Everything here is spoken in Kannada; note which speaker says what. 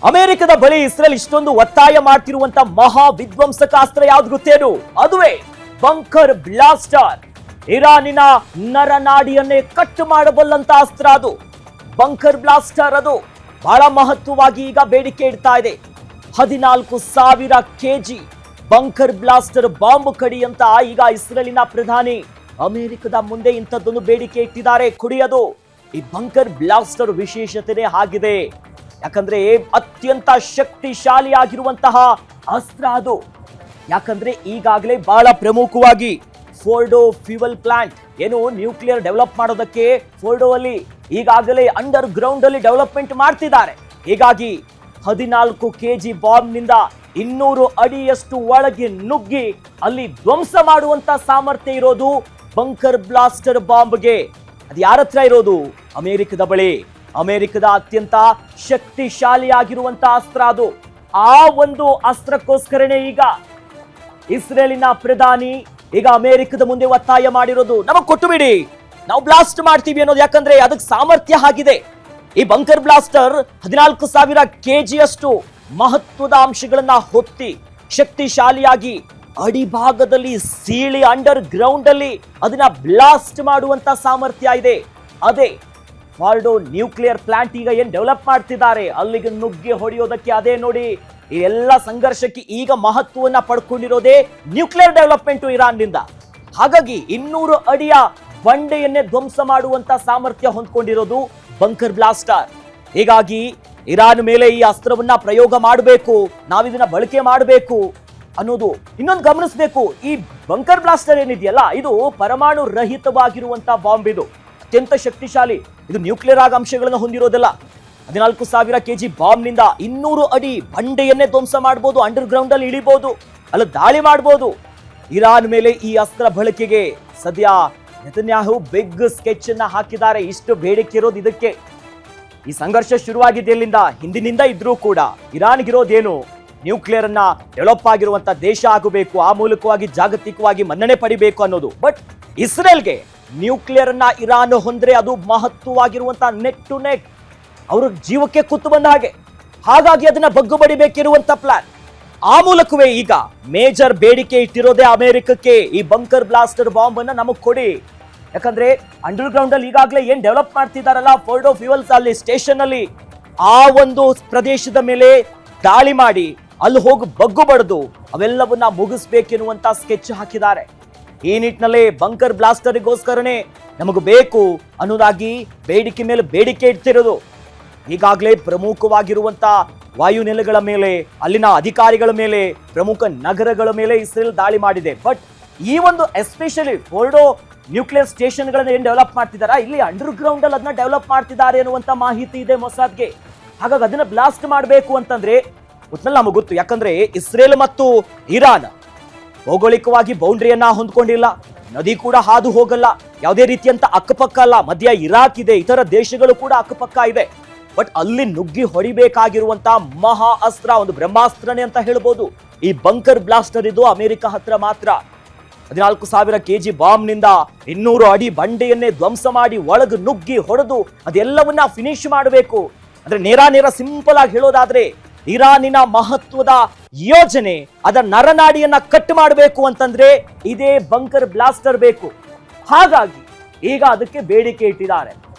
Speaker 1: ಅಮೆರಿಕದ ಬಳಿ ಇಸ್ರೇಲ್ ಇಷ್ಟೊಂದು ಒತ್ತಾಯ ಮಾಡ್ತಿರುವಂತ ಮಹಾ ವಿಧ್ವಂಸಕ ಅಸ್ತ್ರ ಯಾವ್ದು ಗೊತ್ತೇನು? ಅದುವೇ ಬಂಕರ್ ಬ್ಲಾಸ್ಟರ್. ಇರಾನಿನ ನರನಾಡಿಯನ್ನೇ ಕಟ್ ಮಾಡಬಲ್ಲಂತ ಅಸ್ತ್ರ ಅದು ಬಂಕರ್ ಬ್ಲಾಸ್ಟರ್. ಅದು ಬಹಳ ಮಹತ್ವವಾಗಿ ಈಗ ಬೇಡಿಕೆ ಇಡ್ತಾ ಇದೆ. 14,000 ಕೆಜಿ ಬಂಕರ್ ಬ್ಲಾಸ್ಟರ್ ಬಾಂಬ್ ಕಡಿ ಅಂತ ಈಗ ಇಸ್ರೇಲಿನ ಪ್ರಧಾನಿ ಅಮೆರಿಕದ ಮುಂದೆ ಇಂಥದ್ದೊಂದು ಬೇಡಿಕೆ ಇಟ್ಟಿದ್ದಾರೆ. ಕುಡಿಯೋದು ಈ ಬಂಕರ್ ಬ್ಲಾಸ್ಟರ್ ವಿಶೇಷತೆ ಆಗಿದೆ. ಯಾಕಂದ್ರೆ ಅತ್ಯಂತ ಶಕ್ತಿಶಾಲಿ ಆಗಿರುವಂತಹ ಅಸ್ತ್ರ ಅದು. ಯಾಕಂದ್ರೆ ಈಗಾಗಲೇ ಬಹಳ ಪ್ರಮುಖವಾಗಿ ಫೋರ್ಡೋ ಫ್ಯೂಯಲ್ ಪ್ಲಾಂಟ್ ಏನು ನ್ಯೂಕ್ಲಿಯರ್ ಡೆವಲಪ್ ಮಾಡೋದಕ್ಕೆ ಫೋರ್ಡೋ ಅಲ್ಲಿ ಈಗಾಗಲೇ ಅಂಡರ್ ಗ್ರೌಂಡ್ ಅಲ್ಲಿ ಡೆವಲಪ್ಮೆಂಟ್ ಮಾಡ್ತಿದ್ದಾರೆ. ಹೀಗಾಗಿ 14 ಕೆಜಿ ಬಾಂಬ್ ನಿಂದ 200 ಅಡಿಯಷ್ಟು ಒಳಗೆ ನುಗ್ಗಿ ಅಲ್ಲಿ ಧ್ವಂಸ ಮಾಡುವಂತ ಸಾಮರ್ಥ್ಯ ಇರೋದು ಬಂಕರ್ ಬ್ಲಾಸ್ಟರ್ ಬಾಂಬ್ಗೆ. ಅದು ಯಾರ ಹತ್ರ ಇರೋದು? ಅಮೆರಿಕದ ಬಳಿ. ಅಮೆರಿಕದ ಅತ್ಯಂತ ಶಕ್ತಿಶಾಲಿಯಾಗಿರುವಂತ ಅಸ್ತ್ರ ಅದು. ಆ ಒಂದು ಅಸ್ತ್ರಕ್ಕೋಸ್ಕರನೇ ಈಗ ಇಸ್ರೇಲಿನ ಪ್ರಧಾನಿ ಈಗ ಅಮೆರಿಕದ ಮುಂದೆ ಒತ್ತಾಯ ಮಾಡಿರೋದು, ನಮಗ್ ಕೊಟ್ಟು ಬಿಡಿ, ನಾವು ಬ್ಲಾಸ್ಟ್ ಮಾಡ್ತೀವಿ ಅನ್ನೋದು. ಯಾಕಂದ್ರೆ ಅದಕ್ಕೆ ಸಾಮರ್ಥ್ಯ ಆಗಿದೆ. ಈ ಬಂಕರ್ ಬ್ಲಾಸ್ಟರ್ 14,000 ಕೆಜಿಯಷ್ಟು ಮಹತ್ವದ ಅಂಶಗಳನ್ನ ಹೊತ್ತಿ ಶಕ್ತಿಶಾಲಿಯಾಗಿ ಅಡಿಭಾಗದಲ್ಲಿ ಸೀಳಿ ಅಂಡರ್ ಗ್ರೌಂಡ್ ಅಲ್ಲಿ ಅದನ್ನ ಬ್ಲಾಸ್ಟ್ ಮಾಡುವಂತ ಸಾಮರ್ಥ್ಯ ಇದೆ. ಅದೇ ಫಾರ್ಡೋ ನ್ಯೂಕ್ಲಿಯರ್ ಪ್ಲಾಂಟ್ ಈಗ ಏನ್ ಡೆವಲಪ್ ಮಾಡ್ತಿದ್ದಾರೆ ಅಲ್ಲಿಗೆ ನುಗ್ಗಿ ಹೊಡೆಯೋದಕ್ಕೆ. ಅದೇ ನೋಡಿ, ಈ ಎಲ್ಲ ಸಂಘರ್ಷಕ್ಕೆ ಈಗ ಮಹತ್ವವನ್ನ ಪಡ್ಕೊಂಡಿರೋದೇ ನ್ಯೂಕ್ಲಿಯರ್ ಡೆವಲಪ್ಮೆಂಟ್ ಇರಾನ್ನಿಂದ. ಹಾಗಾಗಿ 200 ಅಡಿಯ ಬಂಡೆಯನ್ನೇ ಧ್ವಂಸ ಮಾಡುವಂತ ಸಾಮರ್ಥ್ಯ ಹೊಂದ್ಕೊಂಡಿರೋದು ಬಂಕರ್ ಬ್ಲಾಸ್ಟರ್. ಹೀಗಾಗಿ ಇರಾನ್ ಮೇಲೆ ಈ ಅಸ್ತ್ರವನ್ನ ಪ್ರಯೋಗ ಮಾಡಬೇಕು, ನಾವಿದನ್ನ ಬಳಕೆ ಮಾಡಬೇಕು ಅನ್ನೋದು. ಇನ್ನೊಂದು ಗಮನಿಸಬೇಕು, ಈ ಬಂಕರ್ ಬ್ಲಾಸ್ಟರ್ ಏನಿದೆಯಲ್ಲ, ಇದು ಪರಮಾಣು ರಹಿತವಾಗಿರುವಂತ ಬಾಂಬ್. ಇದು ಅತ್ಯಂತ ಶಕ್ತಿಶಾಲಿ. ಇದು ನ್ಯೂಕ್ಲಿಯರ್ ಆಗ ಅಂಶಗಳನ್ನು ಹೊಂದಿರೋದಿಲ್ಲ. 14,000 ಕೆಜಿ ಬಾಂಬ್ ನಿಂದ 200 ಅಡಿ ಬಂಡೆಯನ್ನೇ ಧ್ವಂಸ ಮಾಡಬಹುದು, ಅಂಡರ್ ಗ್ರೌಂಡ್ ಅಲ್ಲಿ ಇಳಿಬಹುದು, ಅಲ್ಲಿ ದಾಳಿ ಮಾಡಬಹುದು. ಇರಾನ್ ಮೇಲೆ ಈ ಅಸ್ತ್ರ ಬಳಕೆಗೆ ಸದ್ಯ ನೆತನ್ಯಾಹು ಬಿಗ್ ಸ್ಕೆಚ್ ಅನ್ನ ಹಾಕಿದ್ದಾರೆ. ಇಷ್ಟು ಬೇಡಿಕೆ ಇರೋದು ಇದಕ್ಕೆ. ಈ ಸಂಘರ್ಷ ಶುರುವಾಗಿದ್ದು ಎಲ್ಲಿಂದ? ಹಿಂದಿನಿಂದ ಇದ್ರೂ ಕೂಡ ಇರಾನ್ಗಿರೋದೇನು? ನ್ಯೂಕ್ಲಿಯರ್ ಅನ್ನ ಡೆವಲಪ್ ಆಗಿರುವಂತ ದೇಶ ಆಗಬೇಕು, ಆ ಮೂಲಕವಾಗಿ ಜಾಗತಿಕವಾಗಿ ಮನ್ನಣೆ ಪಡಿಬೇಕು ಅನ್ನೋದು. ಬಟ್ ಇಸ್ರೇಲ್ಗೆ ನ್ಯೂಕ್ಲಿಯರ್ ಅನ್ನ ಇರಾನ್ ಹೊಂದ್ರೆ ಅದು ಮಹತ್ವವಾಗಿರುವಂತ ನೆಕ್ ಟು ನೆಕ್ ಅವ್ರ ಜೀವಕ್ಕೆ ಕುತ್ತು ಬಂದ ಹಾಗೆ. ಹಾಗಾಗಿ ಅದನ್ನ ಬಗ್ಗು ಬಡಿಬೇಕಿರುವಂತ ಪ್ಲಾನ್. ಆ ಮೂಲಕವೇ ಈಗ ಮೇಜರ್ ಬೇಡಿಕೆ ಇಟ್ಟಿರೋದೇ ಅಮೆರಿಕಕ್ಕೆ, ಈ ಬಂಕರ್ ಬ್ಲಾಸ್ಟರ್ ಬಾಂಬ್ ಅನ್ನ ನಮಗ್ ಕೊಡಿ. ಯಾಕಂದ್ರೆ ಅಂಡರ್ ಗ್ರೌಂಡ್ ಅಲ್ಲಿ ಈಗಾಗಲೇ ಏನ್ ಡೆವಲಪ್ ಮಾಡ್ತಿದಾರಲ್ಲ ಫೋರ್ಡೋ ಫ್ಯೂಯಲ್ಸ್ ಅಲ್ಲಿ ಸ್ಟೇಷನ್ ಅಲ್ಲಿ, ಆ ಒಂದು ಪ್ರದೇಶದ ಮೇಲೆ ದಾಳಿ ಮಾಡಿ ಅಲ್ಲಿ ಹೋಗಿ ಬಗ್ಗು ಬಡ್ದು ಅವೆಲ್ಲವನ್ನ ಮುಗಿಸ್ಬೇಕೆನ್ನುವಂತ ಸ್ಕೆಚ್ ಹಾಕಿದ್ದಾರೆ. ಈ ನಿಟ್ಟಿನಲ್ಲಿ ಬಂಕರ್ ಬ್ಲಾಸ್ಟರ್ಗೋಸ್ಕರನೇ ನಮಗೂ ಬೇಕು ಅನ್ನೋದಾಗಿ ಬೇಡಿಕೆ ಮೇಲೆ ಬೇಡಿಕೆ ಇಡ್ತಿರೋದು. ಈಗಾಗಲೇ ಪ್ರಮುಖವಾಗಿರುವಂತ ವಾಯುನೆಲೆಗಳ ಮೇಲೆ, ಅಲ್ಲಿನ ಅಧಿಕಾರಿಗಳ ಮೇಲೆ, ಪ್ರಮುಖ ನಗರಗಳ ಮೇಲೆ ಇಸ್ರೇಲ್ ದಾಳಿ ಮಾಡಿದೆ. ಬಟ್ ಈ ಒಂದು ಎಸ್ಪೆಷಲಿ ಫೋರ್ಡೋ ನ್ಯೂಕ್ಲಿಯರ್ ಸ್ಟೇಷನ್ಗಳನ್ನ ಏನ್ ಡೆವಲಪ್ ಮಾಡ್ತಿದಾರ, ಇಲ್ಲಿ ಅಂಡರ್ ಗ್ರೌಂಡ್ ಅಲ್ಲಿ ಅದನ್ನ ಡೆವಲಪ್ ಮಾಡ್ತಿದ್ದಾರೆ ಅನ್ನುವಂತ ಮಾಹಿತಿ ಇದೆ ಮೊಸಾದ್ಗೆ. ಹಾಗಾಗಿ ಅದನ್ನ ಬ್ಲಾಸ್ಟ್ ಮಾಡಬೇಕು ಅಂತಂದ್ರೆ ಒಟ್ನಲ್ಲಿ ನಮಗೆ ಗೊತ್ತು. ಯಾಕಂದ್ರೆ ಇಸ್ರೇಲ್ ಮತ್ತು ಇರಾನ್ ಭೌಗೋಳಿಕವಾಗಿ ಬೌಂಡ್ರಿಯನ್ನ ಹೊಂದ್ಕೊಂಡಿಲ್ಲ, ನದಿ ಕೂಡ ಹಾದು ಹೋಗಲ್ಲ, ಯಾವುದೇ ರೀತಿಯಂತ ಅಕ್ಕಪಕ್ಕ ಅಲ್ಲ. ಮಧ್ಯ ಇರಾಕ್ ಇದೆ, ಇತರ ದೇಶಗಳು ಕೂಡ ಅಕ್ಕಪಕ್ಕ ಇದೆ. ಬಟ್ ಅಲ್ಲಿ ನುಗ್ಗಿ ಹೊಡಿಬೇಕಾಗಿರುವಂತ ಮಹಾ ಅಸ್ತ್ರ, ಒಂದು ಬ್ರಹ್ಮಾಸ್ತ್ರನೇ ಅಂತ ಹೇಳ್ಬೋದು ಈ ಬಂಕರ್ ಬ್ಲಾಸ್ಟರ್. ಇದು ಅಮೆರಿಕ ಹತ್ರ ಮಾತ್ರ. 14,000 ಕೆಜಿ ಬಾಂಬ್ ನಿಂದ 200 ಅಡಿ ಬಂಡೆಯನ್ನೇ ಧ್ವಂಸ ಮಾಡಿ ಒಳಗೆ ನುಗ್ಗಿ ಹೊಡೆದು ಅದೆಲ್ಲವನ್ನ ಫಿನಿಶ್ ಮಾಡಬೇಕು. ಅಂದ್ರೆ ನೇರ ಸಿಂಪಲ್ ಆಗಿ ಹೇಳೋದಾದ್ರೆ ಇರಾನಿನ ಮಹತ್ವದ ಯೋಜನೆ, ಅದರ ನರನಾಡಿಯನ್ನ ಕಟ್ ಮಾಡಬೇಕು ಅಂತಂದ್ರೆ ಇದೇ ಬಂಕರ್ ಬ್ಲಾಸ್ಟರ್ ಬೇಕು. ಹಾಗಾಗಿ ಈಗ ಅದಕ್ಕೆ ಬೇಡಿಕೆ ಇಟ್ಟಿದ್ದಾರೆ.